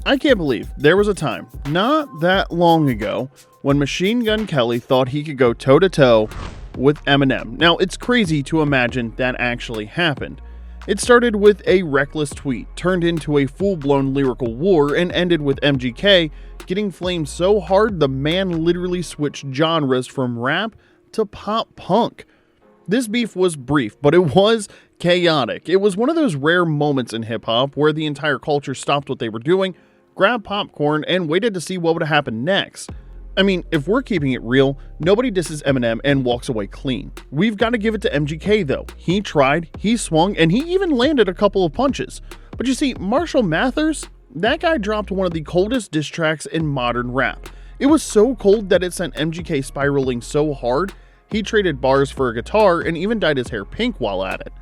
I can't believe there was a time, not that long ago, when Machine Gun Kelly thought he could go toe-to-toe with Eminem. Now, it's crazy to imagine that actually happened. It started with a reckless tweet, turned into a full-blown lyrical war, and ended with MGK getting flamed so hard the man literally switched genres from rap to pop punk. This beef was brief, but it was chaotic. It was one of those rare moments in hip-hop where the entire culture stopped what they were doing, grabbed popcorn, and waited to see what would happen next. I mean, if we're keeping it real, nobody disses Eminem and walks away clean. We've got to give it to MGK though. He tried, he swung, and he even landed a couple of punches. But you see, Marshall Mathers, that guy dropped one of the coldest diss tracks in modern rap. It was so cold that it sent MGK spiraling so hard, he traded bars for a guitar and even dyed his hair pink while at it.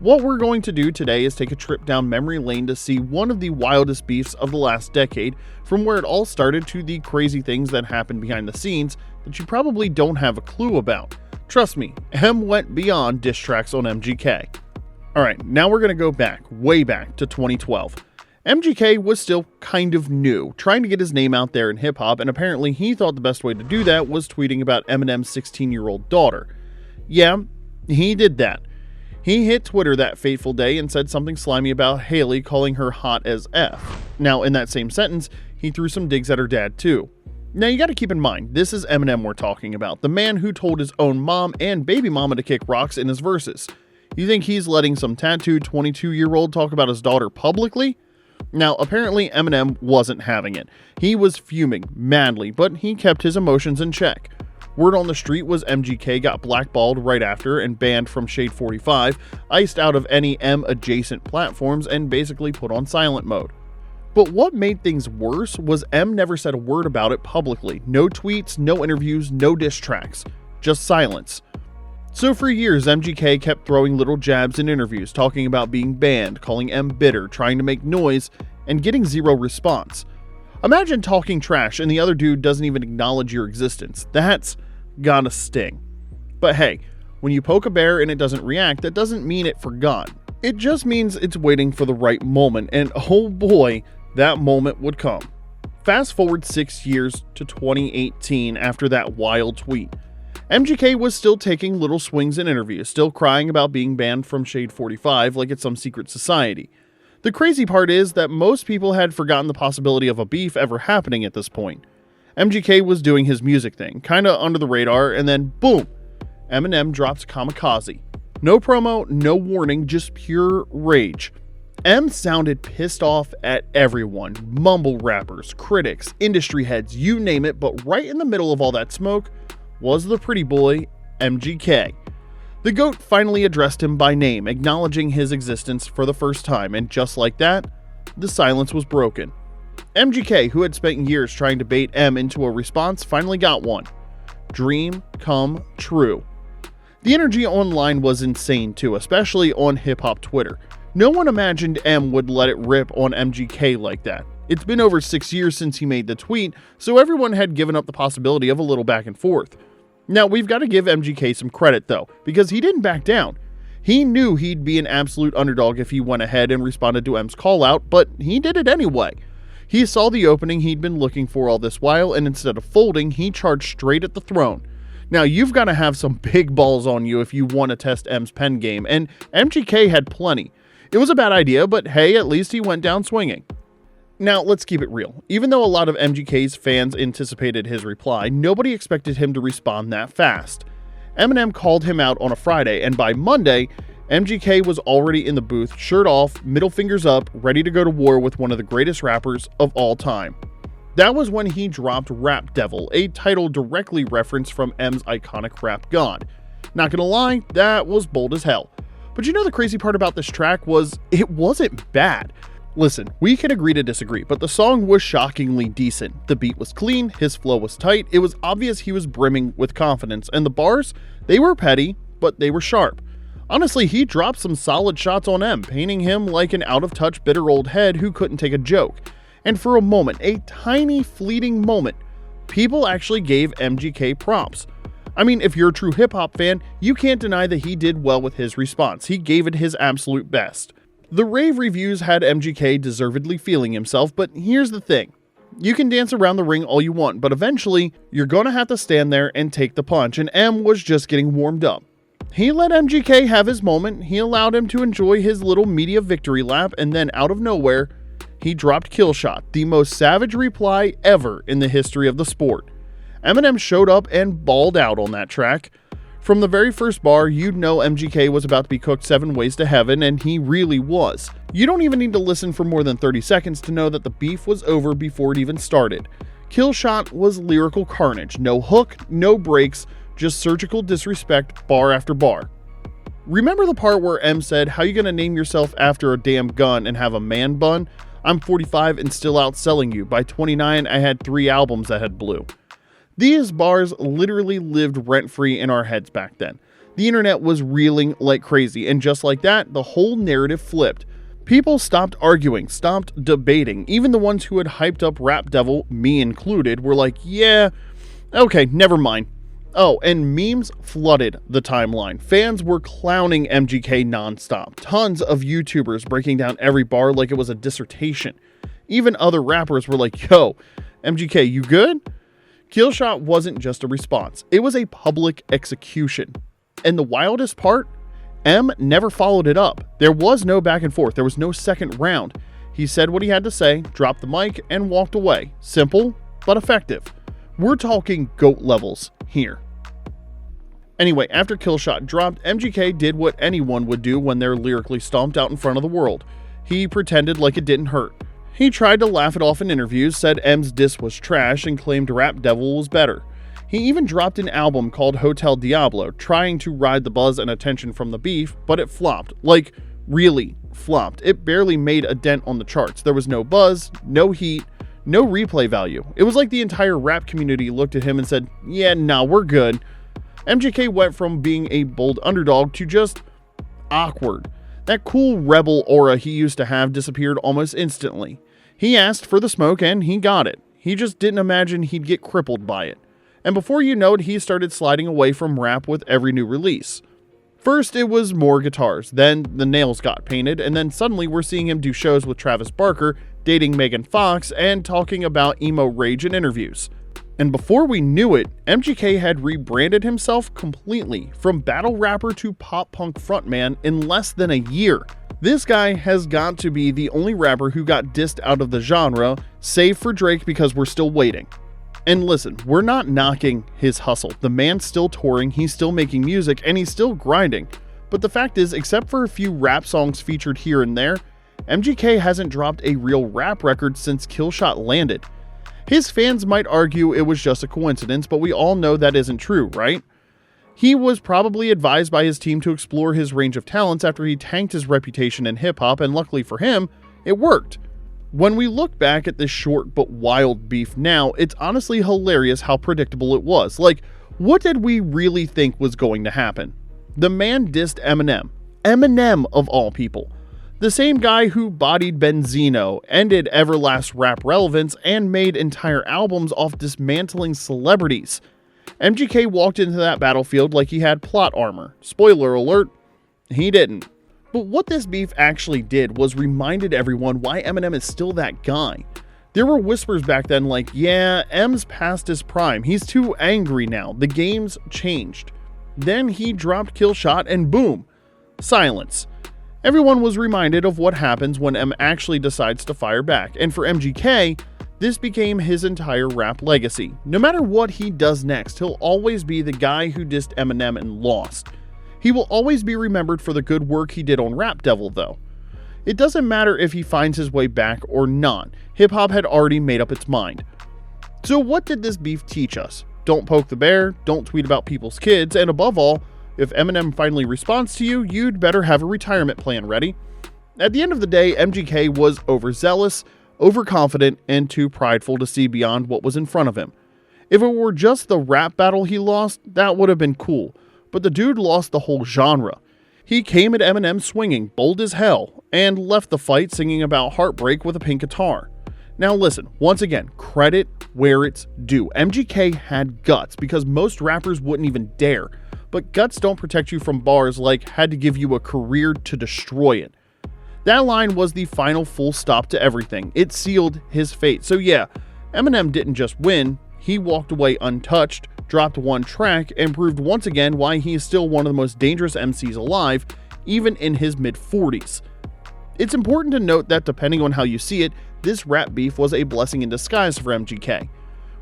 What we're going to do today is take a trip down memory lane to see one of the wildest beefs of the last decade, from where it all started to the crazy things that happened behind the scenes that you probably don't have a clue about. Trust me, M went beyond diss tracks on MGK. Alright, now we're going to go back, way back to 2012. MGK was still kind of new, trying to get his name out there in hip-hop, and apparently he thought the best way to do that was tweeting about Eminem's 16-year-old daughter. Yeah, he did that. He hit Twitter that fateful day and said something slimy about Haley, calling her hot as F. Now, in that same sentence, he threw some digs at her dad too. Now, you gotta keep in mind, this is Eminem we're talking about, the man who told his own mom and baby mama to kick rocks in his verses. You think he's letting some tattooed 22-year-old talk about his daughter publicly? Now, apparently Eminem wasn't having it. He was fuming madly, but he kept his emotions in check. Word on the street was MGK got blackballed right after and banned from Shade 45, iced out of any M-adjacent platforms, and basically put on silent mode. But what made things worse was M never said a word about it publicly. No tweets, no interviews, no diss tracks. Just silence. So for years, MGK kept throwing little jabs in interviews, talking about being banned, calling M bitter, trying to make noise, and getting zero response. Imagine talking trash and the other dude doesn't even acknowledge your existence. That's gotta sting. But hey, when you poke a bear and it doesn't react, that doesn't mean it forgot. It just means it's waiting for the right moment, and oh boy, that moment would come. Fast forward 6 years to 2018 after that wild tweet. MGK was still taking little swings in interviews, still crying about being banned from Shade 45 like it's some secret society. The crazy part is that most people had forgotten the possibility of a beef ever happening at this point. MGK was doing his music thing, kinda under the radar, and then boom, Eminem drops Kamikaze. No promo, no warning, just pure rage. M sounded pissed off at everyone, mumble rappers, critics, industry heads, you name it, but right in the middle of all that smoke was the pretty boy, MGK. The GOAT finally addressed him by name, acknowledging his existence for the first time, and just like that, the silence was broken. MGK, who had spent years trying to bait M into a response, finally got one. Dream come true. The energy online was insane too, especially on hip-hop Twitter. No one imagined M would let it rip on MGK like that. It's been over 6 years since he made the tweet, so everyone had given up the possibility of a little back and forth. Now, we've got to give MGK some credit though, because he didn't back down. He knew he'd be an absolute underdog if he went ahead and responded to M's call out, but he did it anyway. He saw the opening he'd been looking for all this while, and instead of folding, he charged straight at the throne. Now, you've got to have some big balls on you if you want to test M's pen game, and MGK had plenty. It was a bad idea, but hey, at least he went down swinging. Now, let's keep it real. Even though a lot of MGK's fans anticipated his reply, nobody expected him to respond that fast. Eminem called him out on a Friday, and by Monday, MGK was already in the booth, shirt off, middle fingers up, ready to go to war with one of the greatest rappers of all time. That was when he dropped Rap Devil, a title directly referenced from M's iconic rap god. Not gonna lie, that was bold as hell. But you know the crazy part about this track was, it wasn't bad. Listen, we can agree to disagree, but the song was shockingly decent. The beat was clean, his flow was tight, it was obvious he was brimming with confidence, and the bars, they were petty, but they were sharp. Honestly, he dropped some solid shots on M, painting him like an out-of-touch bitter old head who couldn't take a joke. And for a moment, a tiny fleeting moment, people actually gave MGK props. I mean, if you're a true hip-hop fan, you can't deny that he did well with his response. He gave it his absolute best. The rave reviews had MGK deservedly feeling himself, but here's the thing. You can dance around the ring all you want, but eventually, you're gonna have to stand there and take the punch, and M was just getting warmed up. He let MGK have his moment, he allowed him to enjoy his little media victory lap, and then out of nowhere, he dropped Killshot, the most savage reply ever in the history of the sport. Eminem showed up and balled out on that track. From the very first bar, you'd know MGK was about to be cooked 7 ways to heaven, and he really was. You don't even need to listen for more than 30 seconds to know that the beef was over before it even started. Killshot was lyrical carnage. No hook, no breaks, just surgical disrespect bar after bar. Remember the part where M said, "How you gonna name yourself after a damn gun and have a man bun? I'm 45 and still outselling you. By 29, I had 3 albums that had blue." These bars literally lived rent-free in our heads back then. The internet was reeling like crazy, and just like that, the whole narrative flipped. People stopped arguing, stopped debating. Even the ones who had hyped up Rap Devil, me included, were like, yeah, okay, never mind. Oh, and memes flooded the timeline. Fans were clowning MGK nonstop. Tons of YouTubers breaking down every bar like it was a dissertation. Even other rappers were like, yo, MGK, you good? Killshot wasn't just a response, it was a public execution. And the wildest part, M never followed it up. There was no back and forth, there was no second round. He said what he had to say, dropped the mic, and walked away. Simple, but effective. We're talking GOAT levels here. Anyway, after Killshot dropped, MGK did what anyone would do when they're lyrically stomped out in front of the world. He pretended like it didn't hurt. He tried to laugh it off in interviews, said M's diss was trash, and claimed Rap Devil was better. He even dropped an album called Hotel Diablo, trying to ride the buzz and attention from the beef, but it flopped. Like, really flopped. It barely made a dent on the charts. There was no buzz, no heat, no replay value. It was like the entire rap community looked at him and said, yeah, nah, we're good. MGK went from being a bold underdog to just awkward. That cool rebel aura he used to have disappeared almost instantly. He asked for the smoke and he got it. He just didn't imagine he'd get crippled by it. And before you know it, he started sliding away from rap with every new release. First, it was more guitars, then the nails got painted, and then suddenly we're seeing him do shows with Travis Barker, dating Megan Fox, and talking about emo rage in interviews. And before we knew it, MGK had rebranded himself completely, from battle rapper to pop punk frontman in less than a year. This guy has got to be the only rapper who got dissed out of the genre, save for Drake because we're still waiting. And listen, we're not knocking his hustle. The man's still touring, he's still making music, and he's still grinding. But the fact is, except for a few rap songs featured here and there, MGK hasn't dropped a real rap record since Killshot landed. His fans might argue it was just a coincidence, but we all know that isn't true, right? He was probably advised by his team to explore his range of talents after he tanked his reputation in hip-hop, and luckily for him, it worked. When we look back at this short but wild beef now, it's honestly hilarious how predictable it was. Like, what did we really think was going to happen? The man dissed Eminem. Eminem, of all people. The same guy who bodied Benzino, ended Everlast rap relevance, and made entire albums off dismantling celebrities. MGK walked into that battlefield like he had plot armor. Spoiler alert, he didn't. But what this beef actually did was reminded everyone why Eminem is still that guy. There were whispers back then like, yeah, M's past his prime, he's too angry now, the game's changed. Then he dropped Killshot and boom, silence. Everyone was reminded of what happens when M actually decides to fire back, and for MGK, this became his entire rap legacy. No matter what he does next, he'll always be the guy who dissed Eminem and lost. He will always be remembered for the good work he did on Rap Devil, though. It doesn't matter if he finds his way back or not, hip-hop had already made up its mind. So what did this beef teach us? Don't poke the bear, don't tweet about people's kids, and above all, if Eminem finally responds to you, you'd better have a retirement plan ready. At the end of the day, MGK was overzealous, overconfident, and too prideful to see beyond what was in front of him. If it were just the rap battle he lost, that would have been cool, but the dude lost the whole genre. He came at Eminem swinging, bold as hell, and left the fight singing about heartbreak with a pink guitar. Now listen, once again, credit where it's due. MGK had guts because most rappers wouldn't even dare. But guts don't protect you from bars like had to give you a career to destroy it. That line was the final full stop to everything. It sealed his fate. So yeah, Eminem didn't just win, he walked away untouched, dropped one track, and proved once again why he is still one of the most dangerous MCs alive, even in his mid-40s. It's important to note that depending on how you see it, this rap beef was a blessing in disguise for MGK.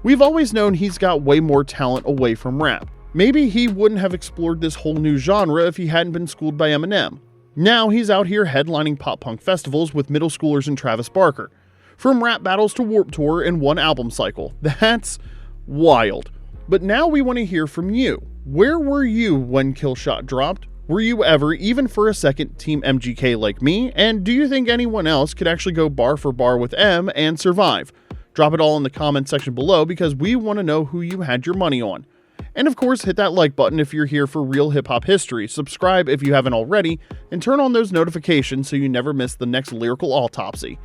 We've always known he's got way more talent away from rap. Maybe he wouldn't have explored this whole new genre if he hadn't been schooled by Eminem. Now he's out here headlining pop-punk festivals with middle schoolers and Travis Barker. From rap battles to Warped Tour in one album cycle. That's wild. But now we want to hear from you. Where were you when Killshot dropped? Were you ever, even for a second, Team MGK like me? And do you think anyone else could actually go bar for bar with M and survive? Drop it all in the comment section below because we want to know who you had your money on. And of course, hit that like button if you're here for real hip-hop history, subscribe if you haven't already, and turn on those notifications so you never miss the next lyrical autopsy.